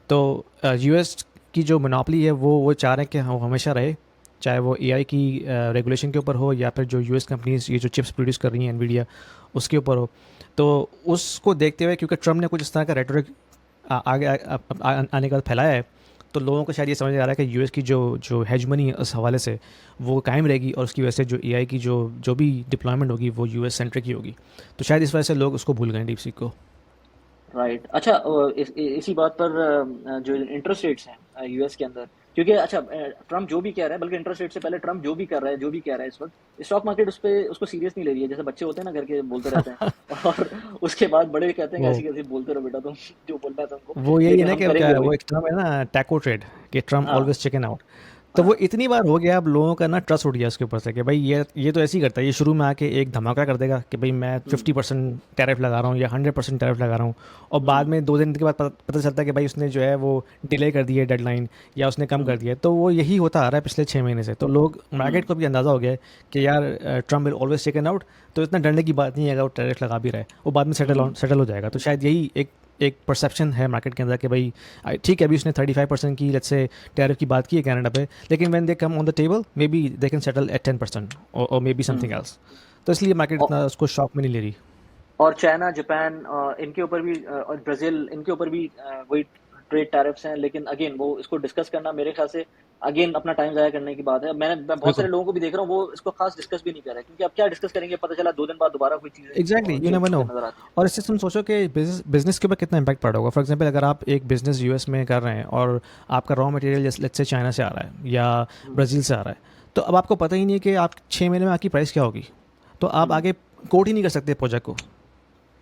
तो यूएस की जो मोनोपोली है वो चाह रहे हैं कि वो हमेशा रहे, चाहे वो एआई की रेगुलेशन के ऊपर हो या फिर जो यूएस कंपनीज ये जो चिप्स प्रोड्यूस कर रही हैं एनवीडिया उसके ऊपर हो। तो उसको देखते हुए, क्योंकि ट्रम्प ने कुछ इस तरह का रेटोरिक आगे आने का फैलाया है, तो लोगों को शायद ये समझ आ रहा है कि यूएस की जो जो हेजमनी है उस हवाले से वो कायम रहेगी, और उसकी वजह से जो एआई की जो जो भी डिप्लॉयमेंट होगी वो यूएस सेंट्रिक ही होगी। तो शायद इस वजह से लोग उसको भूल गए डीप सीक को। राइट। अच्छा, इसी बात पर जो इंटरेस्ट रेट्स हैं यूएस के अंदर, क्योंकि अच्छा ट्रम्प जो भी कह रहा है, बल्कि इंटरेस्ट रेट से पहले ट्रम्प जो भी कर रहा है, जो भी कह रहा है इस वक्त, स्टॉक मार्केट उस पे उसको सीरियस नहीं ले रही है। जैसे बच्चे होते हैं ना घर के, बोलते रहते हैं और उसके बाद बड़े कहते हैं कि वो ऐसी कैसी बोलते रहो बेटा तुम, जो बोलना है तुमको, वो यही है लेकिन ना हम कि करेंगे वो वही। एक टर्म है ना, टैको ट्रेड, कि ट्रम्प हाँ। Always chicken out. तो वो हाँ। इतनी बार हो गया, अब लोगों का ना ट्रस्ट उठ गया उसके ऊपर से कि भाई ये तो ऐसे ही करता है, ये शुरू में आके एक धमाका कर देगा कि भाई मैं हम्म। 50% टैरिफ लगा रहा हूँ या 100% टैरिफ लगा रहा हूँ, और बाद हम्म। में 2 दिन के बाद पता चलता है कि भाई उसने जो है वो डिले कर दी है डेडलाइन, या उसने कम कर हम्म। दिया है। तो वो यही होता आ रहा है पिछले 6 महीने से। तो लोग, मार्केट हम्म। को भी अंदाज़ा हो गया है कि यार Trump will always chicken out, तो इतना डरने की बात नहीं है अगर वो टैरिफ लगा भी रहा है, वो बाद में हम्म। सेटल हो जाएगा। तो शायद यही एक एक परसेप्शन है मार्केट के अंदर कि भाई ठीक है, अभी उसने 35% की लेट्स से टैरिफ की बात की है कनाडा पे, लेकिन when they come on the table may be they can settle at 10% और may be something hmm. Else. तो इसलिए मार्केट और इतना उसको शॉक में नहीं ले रही। और चाइना, जापान, इनके ऊपर भी और ब्राजील, इनके ऊपर भी वही ट्रेड टैरिफ्स हैं, लेकिन अगेन वो इसको डिस्कस करना मेरे ख्याल से अगेन अपना टाइम ज़ाया करने की बात है। मैं बहुत सारे बिल्कुल, लोगों को भी देख रहा हूँ वो इसको खास डिस्कस भी नहीं कर रहे, क्योंकि अब क्या डिस्कस करेंगे, पता चला 2 दिन बाद दोबारा कोई चीज़ें एग्जैक्टली, यू चेंज नेवर होते नो। नजर आती हैं। और इससे तुम सोचो कि बिजनेस के ऊपर कितना इम्पैक्ट पड़ा होगा। फॉर एग्जांपल, अगर आप एक बिजनेस यूएस में कर रहे हैं और आपका रॉ मटेरियल जैसे लेट्स से चाइना से आ रहा है या हम्म। ब्राज़ील से आ रहा है, तो अब आपको पता ही नहीं है कि आप 6 महीने में आपकी प्राइस क्या होगी, तो आप हम्म। आगे कोट ही नहीं कर सकते प्रोजेक्ट को।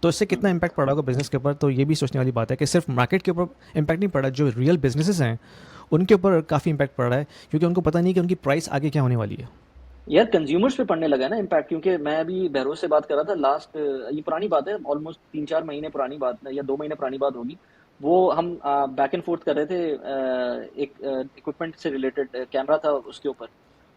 तो इससे कितना हम्म। इम्पैक्ट पड़ा होगा बिजनेस के ऊपर, तो ये भी सोचने वाली बात है कि सिर्फ मार्केट के ऊपर इम्पैक्ट नहीं पड़ा, जो रियल बिजनेसेस हैं उनके ऊपर काफ़ी इम्पैक्ट पड़ रहा है, क्योंकि उनको पता नहीं कि उनकी प्राइस आगे क्या होने वाली है। यार कंज्यूमर्स पे पड़ने लगा है ना इम्पैक्ट, क्योंकि मैं अभी बहरोज से बात कर रहा था लास्ट, ये पुरानी बात है, ऑलमोस्ट 3-4 महीने पुरानी बात है या 2 महीने पुरानी बात होगी। वो हम बैक एंड फोर्थ कर रहे थे एक इक्विपमेंट से रिलेटेड कैमरा था उसके ऊपर।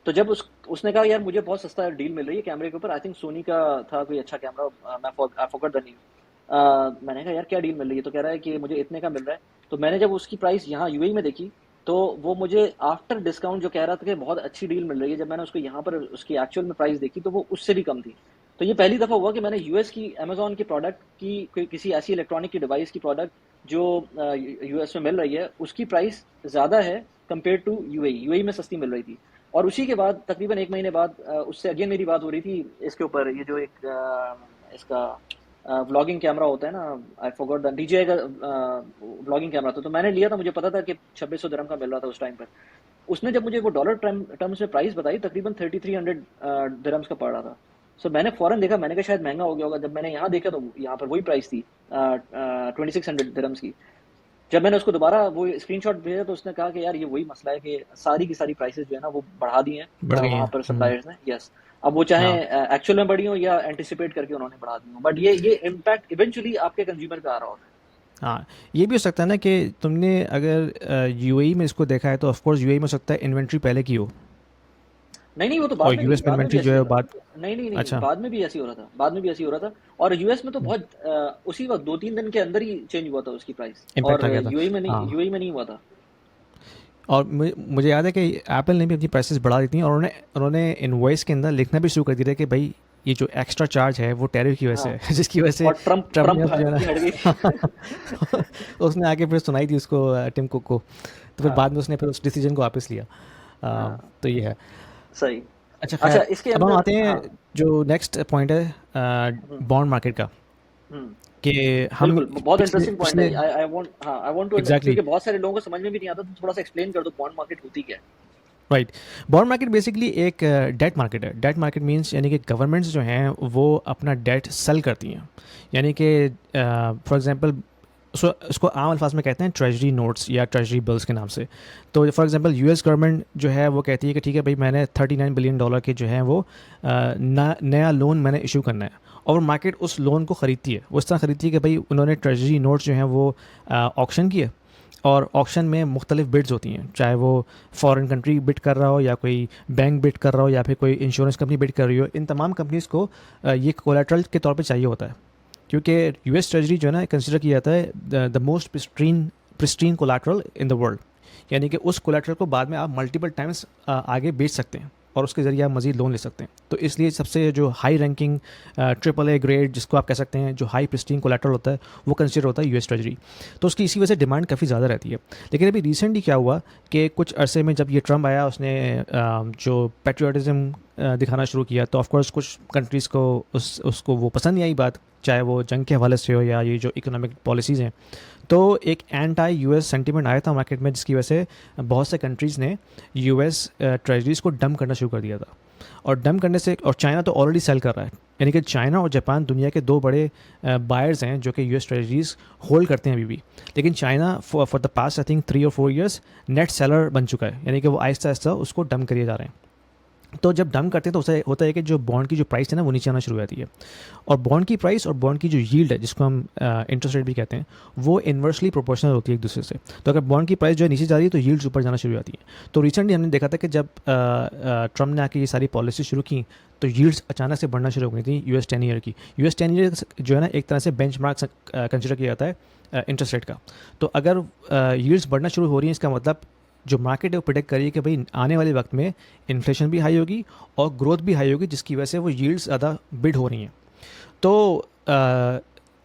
तो जब उसने कहा यार मुझे बहुत सस्ता डील मिल रही है कैमरे के ऊपर, आई थिंक सोनी का था कोई अच्छा कैमरा, मैं आई फॉरगॉट द नेम। मैंने कहा यार क्या डील मिल रही है, तो कह रहा है कि मुझे इतने का मिल रहा है। तो मैंने जब उसकी प्राइस यहाँ यूएई में देखी तो वो मुझे आफ्टर डिस्काउंट जो कह रहा था कि बहुत अच्छी डील मिल रही है, जब मैंने उसको यहाँ पर उसकी एक्चुअल में प्राइस देखी तो वो उससे भी कम थी। तो ये पहली दफा हुआ कि मैंने यूएस की अमेजोन की प्रोडक्ट की किसी ऐसी इलेक्ट्रॉनिक की डिवाइस की प्रोडक्ट जो यूएस में मिल रही है उसकी प्राइस ज्यादा है कंपेयर टू यूएई। यूएई में सस्ती मिल रही थी। और उसी के बाद तकरीबन एक महीने बाद उससे अगेन मेरी बात हो रही थी इसके ऊपर, ये जो एक इसका व्लॉगिंग कैमरा होता है ना, आई फॉरगॉट द डीजे का व्लॉगिंग कैमरा था। तो मैंने लिया था, मुझे पता था कि 2600 दिरहम का मिल रहा था उस टाइम पर। उसने जब मुझे वो डॉलर टर्म्स में प्राइस बताई तकरीबन 3300 दिरहम्स का पड़ रहा था। सो मैंने फौरन देखा, मैंने कहा शायद महंगा हो गया होगा। जब मैंने यहाँ देखा तो यहाँ पर वही प्राइस थी 2600 दिरहम्स की। जब मैंने उसको दोबारा वो स्क्रीनशॉट भेजा तो उसने कहा कि यार ये वही मसला है कि सारी की सारी प्राइसेस जो है ना वो बढ़ा दी हैं बढ़ गई वहाँ हैं। पर सप्लायर्स ने। यस, अब वो चाहे हाँ एक्चुअल में बढ़ी हो या एंटिसिपेट करके उन्होंने बढ़ा दी हो, बट ये इम्पैक्ट इवेंचुअली आपके कंज्यूमर पे आ रहा होता है। हाँ, ये भी हो सकता है ना कि तुमने अगर यूएई में इसको देखा है तो ऑफ कोर्स यूएई में हो सकता है इन्वेंट्री पहले की हो नहीं नहीं, वो तो और बाद में भी यूएस में इन्वेंट्री ऐसे जो ही है हो वो रहा बाद। था। नहीं नहीं नहीं, अच्छा। बाद में भी ऐसे ही हो रहा था, बाद में भी ऐसे ही हो रहा था। और यूएस में तो बहुत उसी वक्त 2-3 दिन के अंदर ही चेंज हुआ था उसकी प्राइस, इम्पैक्ट और आ गया था। हाँ, यूएई में नहीं हुआ था। और मुझे याद है कि एप्पल ने भी अपनी प्राइसेस बढ़ा दी थी और उन्होंने उन्होंने इनवॉइस के अंदर लिखना भी शुरू कर दिया था कि भाई ये जो एक्स्ट्रा चार्ज है वो टैरिफ की वजह से हाँ, है जिसकी वजह से और ट्रम्प ट्रम्प ने ट्रम्प जो है की हट गई ना उसने आके फिर सुनाई थी उसको टिम कुक को। तो फिर बाद हाँ में उसने फिर उस डिसीजन को वापस लिया। हाँ, तो ये है। सही। अच्छा अच्छा, खैर, इसके अब हम अंदर आते हैं हाँ। जो नेक्स्ट पॉइंट है हम्म बॉन्ड मार्केट का हम्म, कि हम बिल्कुल बहुत पिछले इंटरेस्टिंग पॉइंट है। पिछले आई वांट टू, एग्जैक्टली क्योंकि बहुत सारे लोगों को समझ में भी नहीं आता, तो थोड़ा सा एक्सप्लेन कर दो बॉन्ड मार्केट होती क्या है। राइट। बॉन्ड मार्केट बेसिकली एक डेट मार्केट है। डेट मार्केट मींस यानी कि गवर्नमेंट्स जो हैं वो अपना डेट सेल करती हैं। यानी कि फॉर एग्जांपल उसको आम अल्फाज में कहते हैं ट्रेजरी नोट्स या ट्रेजरी बिल्स के नाम से। तो फॉर एग्जांपल यूएस गवर्नमेंट जो है वो कहती है कि ठीक है भाई मैंने $39 बिलियन के जो है वो नया लोन मैंने इशू करना है, और मार्केट उस लोन को ख़रीदती है। वो इस तरह ख़रीदती है कि भाई उन्होंने ट्रेजरी नोट्स जो हैं वो ऑक्शन किए, और ऑक्शन में मुख्तलिफ बिड्स होती हैं, चाहे वो फॉरेन कंट्री बिड कर रहा हो या कोई बैंक बिड कर रहा हो या फिर कोई इंश्योरेंस कंपनी बिड कर रही हो। इन तमाम कंपनीज़ को ये कोलेट्रल के तौर पे चाहिए होता है, क्योंकि यूएस ट्रेजरी जो है ना कंसिडर किया जाता है the most pristine collateral in the world. यानी कि उस कोलेट्रल को बाद में आप मल्टीपल टाइम्स आगे बेच सकते हैं और उसके ज़रिए आप मज़ीद लोन ले सकते हैं। तो इसलिए सबसे जो हाई रैंकिंग AAA ग्रेड जिसको आप कह सकते हैं, जो हाई प्रिस्टीन कोलेट्रल होता है, वो कंसिडर होता है यूएस ट्रेजरी। तो उसकी इसी वजह से डिमांड काफ़ी ज़्यादा रहती है। लेकिन अभी रिसेंटली क्या हुआ कि कुछ अरसे में जब ये ट्रम्प आया, उसने जो पेट्रियाटिज़म दिखाना शुरू किया, तो ऑफकोर्स कुछ कंट्रीज़ को उसको वो पसंद नहीं आई बात, चाहे वो जंग के हवाले से हो या ये जो इकोनॉमिक पॉलिसीज़ हैं। तो एक एंटी यूएस सेंटीमेंट आया था मार्केट में, जिसकी वजह से बहुत से कंट्रीज़ ने यूएस ट्रेजरीज़ को डंप करना शुरू कर दिया था। और डंप करने से, और चाइना तो ऑलरेडी सेल कर रहा है, यानी कि चाइना और जापान दुनिया के दो बड़े बायर्स हैं जो कि यूएस ट्रेजरीज़ होल्ड करते हैं अभी भी। लेकिन China for the past I think 3 और 4 ईयर्स नेट सेलर बन चुका है, यानी कि वो आहिस्ता आहिस्ता उसको डंप करिए जा रहे हैं। तो जब डंप करते हैं तो उससे होता है कि जो बॉन्ड की जो प्राइस है ना वो नीचे आना शुरू हो जाती है, और बॉन्ड की प्राइस और बॉन्ड की जो यील्ड है, जिसको हम इंटरेस्ट रेट भी कहते हैं, वो इन्वर्सली प्रोपोर्शनल होती है एक दूसरे से। तो अगर बॉन्ड की प्राइस जो है नीचे जा रही है तो यील्ड्स ऊपर जाना शुरू हो जाती है। तो रिसेंटली हमने देखा था कि जब ट्रम्प ने आके ये सारी पॉलिसी शुरू की तो यील्ड्स अचानक से बढ़ना शुरू हो गई थी यूएस 10 ईयर की। यूएस 10 ईयर जो है ना एक तरह से बेंचमार्क कंसिडर किया जाता है इंटरेस्ट रेट का। तो अगर यील्ड्स बढ़ना शुरू हो रही है, इसका मतलब जो मार्केट है वो प्रिडिक्ट करिए कि भाई आने वाले वक्त में इन्फ्लेशन भी हाई होगी और ग्रोथ भी हाई होगी, जिसकी वजह से वो यील्ड्स ज़्यादा बिड हो रही हैं। तो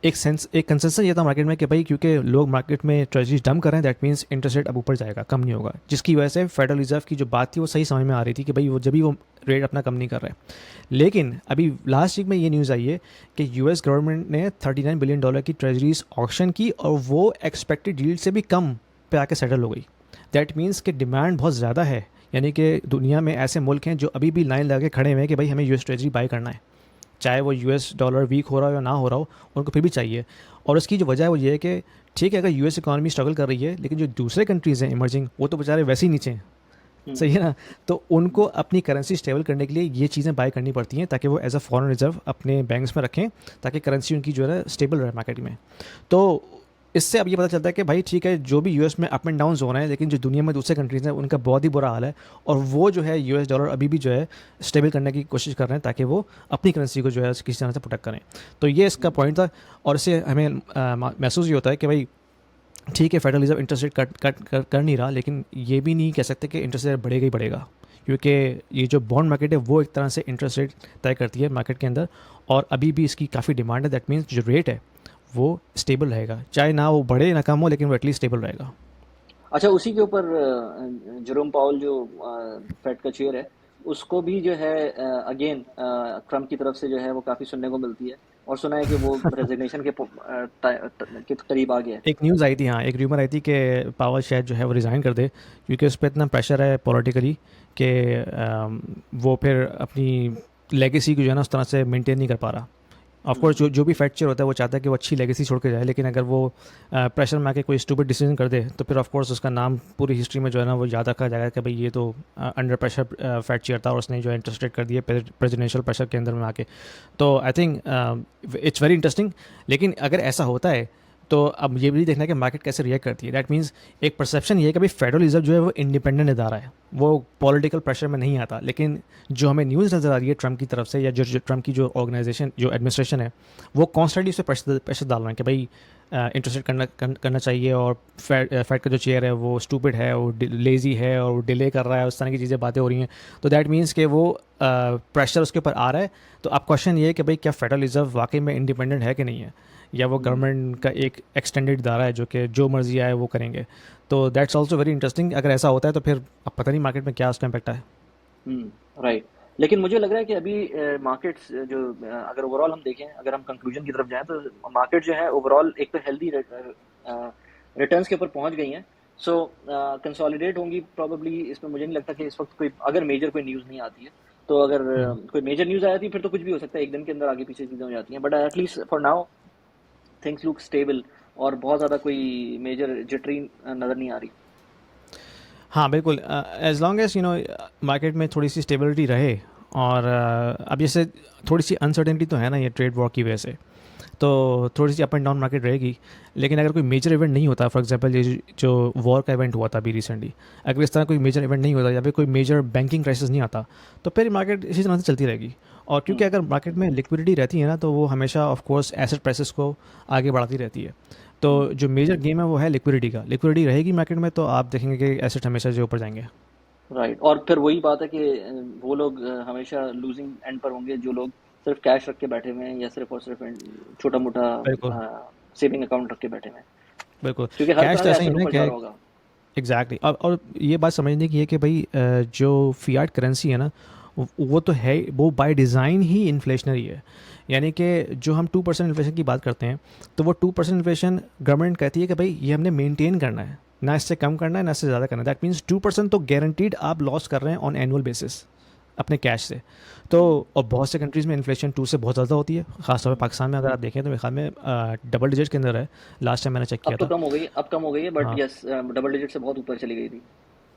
एक कंसेंसस ये था मार्केट में कि भाई क्योंकि लोग मार्केट में ट्रेजरीज डंप कर रहे हैं, दैट मीन्स इंटरेस्ट रेट अब ऊपर जाएगा, कम नहीं होगा, जिसकी वजह से फेडरल रिजर्व की जो बात थी वो सही समझ में आ रही थी कि भाई वो जब भी वो रेट अपना कम नहीं कर रहा है। लेकिन अभी लास्ट वीक में ये न्यूज़ आई है कि यूएस गवर्नमेंट ने $39 बिलियन की ट्रेजरीज ऑक्शन की, और वो एक्सपेक्टेड यील्ड से भी कम पे आके सेटल हो गई। दैट मीन्स कि डिमांड बहुत ज़्यादा है, यानी कि दुनिया में ऐसे मुल्क हैं जो अभी भी लाइन लगा के खड़े हुए हैं कि भाई हमें यूएस ट्रेजरी बाय करना है, चाहे वो यूएस डॉलर वीक हो रहा हो या ना हो रहा हो, उनको फिर भी चाहिए। और उसकी जो वजह है वो ये है कि ठीक है अगर यूएस इकॉनमी स्ट्रगल कर रही है, लेकिन जो दूसरे कंट्रीज़ हैं इमर्जिंग, वो तो बेचारे वैसे ही नीचे हैं, सही है ना। तो उनको अपनी करेंसी स्टेबल करने के लिए ये चीज़ें बाय करनी पड़ती हैं, ताकि वो एज अ फॉरेन रिजर्व अपने बैंक्स में रखें, ताकि करेंसी उनकी जो है स्टेबल रहे मार्केट में। तो इससे अब ये पता चलता है कि भाई ठीक है, जो भी यूएस में अप एंड डाउन हो रहे हैं, लेकिन जो दुनिया में दूसरे कंट्रीज़ हैं उनका बहुत ही बुरा हाल है, और वो जो है यूएस डॉलर अभी भी जो है स्टेबल करने की कोशिश कर रहे हैं ताकि वो अपनी करेंसी को जो है किसी तरह से प्रोटेक्ट करें। तो ये इसका पॉइंट था। और इससे हमें महसूस ये होता है कि भाई ठीक है, फेडरल रिजर्व इंटरेस्ट रेट कर नहीं रहा, लेकिन ये भी नहीं कह सकते कि इंटरेस्ट रेट बढ़ेगा ही बढ़ेगा, क्योंकि ये जो बॉन्ड मार्केट है वो एक तरह से इंटरेस्ट रेट तय करती है मार्केट के अंदर, और अभी भी इसकी काफ़ी डिमांड है। दैट मीन्स जो रेट है वो स्टेबल रहेगा, चाहे ना वो बढ़े ना कम हो, लेकिन वो एटलीस्ट स्टेबल रहेगा। अच्छा, उसी के ऊपर जेरोम पाउल जो फेड का चेयर है, उसको भी जो है अगेन ट्रम्प की तरफ से जो है वो काफ़ी सुनने को मिलती है, और सुना है कि वो रेजिग्नेशन के करीब आ गया है। एक न्यूज़ आई थी, हाँ, एक र्यूमर आई थी कि पावर शायद जो है वो रिज़ाइन कर दे, क्योंकि उस पर इतना प्रेशर है पॉलिटिकली कि वो फिर अपनी लेगेसी को जो है ना उस तरह से मेंटेन नहीं कर पा रहा। ऑफ कोर्स जो भी फैक्ट चेयर होता है वो चाहता है कि वो अच्छी लेगेसी छोड़ के जाए, लेकिन अगर वो प्रेशर में आके कोई स्टूपिड डिसीजन कर दे तो फिर ऑफ कोर्स उसका नाम पूरी हिस्ट्री में जो है ना वो याद रखा जाएगा कि भाई ये तो अंडर प्रेशर फैक्ट चेयर था और उसने जो है इंटरेस्ट रेट कर दिए प्रेसिडेंशियल प्रेशर के अंदर में आके। तो I think it's very interesting. लेकिन अगर ऐसा होता है तो अब ये भी देखना है कि मार्केट कैसे रिएक्ट करती है। दैट मीन्स एक परसेप्शन ये है कि भाई फेडरल रिजर्व जो है वो इंडिपेंडेंट इदारा है, वो पॉलिटिकल प्रेशर में नहीं आता, लेकिन जो हमें न्यूज़ नज़र आ रही है ट्रम्प की तरफ से, या जो ट्रम्प की जो ऑर्गेनाइजेशन जो एडमिनिस्ट्रेशन है वो कॉन्स्टेंटली उस पर प्रेशर डाल रहे हैं कि भाई इंटरेस्ट रेट करना चाहिए, और फेड का जो चेयर है वो स्टूपिड है, वो लेज़ी है और वो डिले कर रहा है, उस तरह की चीज़ें बातें हो रही हैं। तो दैट मीन्स कि वो प्रेशर उसके ऊपर आ रहा है। तो अब क्वेश्चन ये है कि भाई क्या फेडरल रिजर्व वाकई में इंडिपेंडेंट है कि नहीं है, या वो गवर्नमेंट का एक एक्सटेंडेड इदारा है जो कि जो मर्जी आए वो करेंगे। तो दैट्स ऑल्सो वेरी इंटरेस्टिंग। अगर ऐसा होता है तो फिर अब पता नहीं मार्केट में क्या उसका इम्पैक्ट है। राइट। लेकिन मुझे लग रहा है कि अभी मार्केट्स जो अगर ओवरऑल हम देखें, अगर हम कंक्लूजन की तरफ जाएं, तो मार्केट जो है ओवरऑल एक तो हेल्दी रिटर्न्स के ऊपर पहुंच गई हैं। सो कंसोलिडेट होंगी प्रॉब्ली। इसमें मुझे नहीं लगता कि इस वक्त कोई अगर मेजर कोई न्यूज़ नहीं आती है, तो अगर कोई मेजर न्यूज़ आ जाती है फिर तो कुछ भी हो सकता है, एक दिन के अंदर आगे पीछे चीज़ें हो जाती हैं, but at least for now things look stable, और बहुत ज़्यादा कोई मेजर जिटरी नज़र नहीं आ रही। हाँ बिल्कुल, एज लॉन्ग एज मार्केट में थोड़ी सी स्टेबिलिटी रहे, और अब जैसे थोड़ी सी अनसर्टेनिटी तो है ना ये ट्रेड वॉर की वजह से, तो थोड़ी सी अप एंड डाउन मार्केट रहेगी। लेकिन अगर कोई मेजर इवेंट नहीं होता, फॉर एग्जांपल ये जो वॉर का इवेंट हुआ था अभी रिसेंटली, अगर इस तरह कोई मेजर इवेंट नहीं होता या फिर कोई मेजर बैंकिंग क्राइसिस नहीं आता, तो फिर मार्केट इसी तरह से चलती रहेगी। और क्योंकि अगर मार्केट में लिक्विडिटी रहती है ना, तो वो हमेशा ऑफ कोर्स एसेट प्राइसेस को आगे बढ़ाती रहती है। तो जो मेजर गेम है वो है लिक्विडिटी का। लिक्विडिटी रहेगी मार्केट में तो आप देखेंगे कि एसेट हमेशा जो ऊपर जाएंगे। राइट। और फिर वही बात है कि वो लोग हमेशा लूजिंग एंड पर होंगे जो लोग सिर्फ कैश रख के बैठे हुए हैं, या सिर्फ और सिर्फ छोटा मोटा बिल्कुल सेविंग अकाउंट रख के बैठे हुए हैं, बिल्कुल। क्योंकि हर कैश तरह तो का ऐसा ही एसेट है ना ऊपर जा कि रहा होगा। एग्जैक्टली। और ये बात समझने की है कि भाई जो फियाट करेंसी है ना, वो तो है, वो बाय डिज़ाइन ही इन्फ्लेशनरी है। यानी कि जो हम 2% इन्फ्लेशन की बात करते हैं, तो वो 2% इन्फ्लेशन गवर्नमेंट कहती है कि भाई ये हमने मेंटेन करना है, ना इससे कम करना है ना इससे ज़्यादा करना है। दैट मीन्स 2% तो गारंटीड आप लॉस कर रहे हैं ऑन एनुअल बेसिस अपने कैश से। तो और बहुत से कंट्रीज़ में इन्फ्लेशन 2 से बहुत ज़्यादा होती है, खासतौर पर पाकिस्तान में अगर आप देखें तो मेरे ख्याल में डबल डिजिट के अंदर है, लास्ट टाइम मैंने चेक अब किया तो था। कम हो गई, अब कम हो गई है, बट हाँ यस डबल डिजिट से बहुत ऊपर चली गई थी।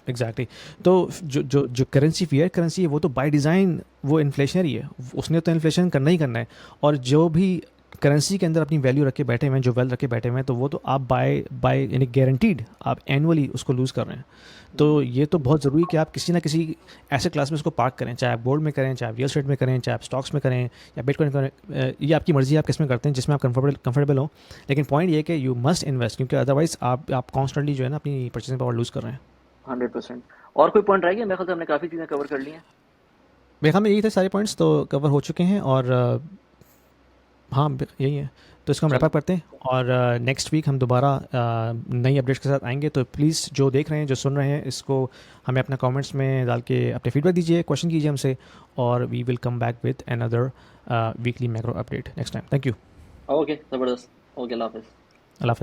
एग्जैक्टली तो जो जो जो करेंसी फियर करेंसी है वो तो बाय डिज़ाइन वो इन्फ्लेशनरी है, उसने तो इन्फ्लेशन करना ही करना है। और जो भी करेंसी के अंदर अपनी वैल्यू रख के बैठे हुए हैं, जो वेल्थ रख के बैठे हुए हैं, तो वो तो आप बाय बाय यानी गारंटीड आप एनुअली उसको लूज़ कर रहे हैं। तो ये तो बहुत ज़रूरी है कि आप किसी ना किसी ऐसे क्लास में उसको पार्क करें, चाहे आप गोल्ड में करें, चाहे आप रियल एस्टेट में करें, चाहे आप स्टॉक्स में करें या बिटकॉइन करें। ये आपकी मर्जी है आप किस में करते हैं, जिसमें आप कंफर्टेबल हो। लेकिन पॉइंट ये है कि यू मस्ट इन्वेस्ट, क्योंकि अदरवाइज आप कॉन्स्टेंटली जो है ना अपनी परचेसिंग पावर लूज़ कर रहे हैं। 100%। और कोई पॉइंट रह गया? मेरे ख्याल से हमने काफ़ी चीज़ें कवर कर ली हैं। मेरे ख्याल में यही थे, सारे पॉइंट्स तो कवर हो चुके हैं। और हाँ यही है, तो इसको हम रैप चलो, अप करते हैं, और नेक्स्ट वीक हम दोबारा नई अपडेट्स के साथ आएंगे। तो प्लीज़ जो देख रहे हैं, जो सुन रहे हैं, इसको हमें अपना कमेंट्स में डाल के अपने फीडबैक दीजिए, क्वेश्चन कीजिए हमसे, और we will come back with another weekly macro update next time. Thank you. Okay, ज़बरदस्त। ओके, अल्लाह हाफ़िज़।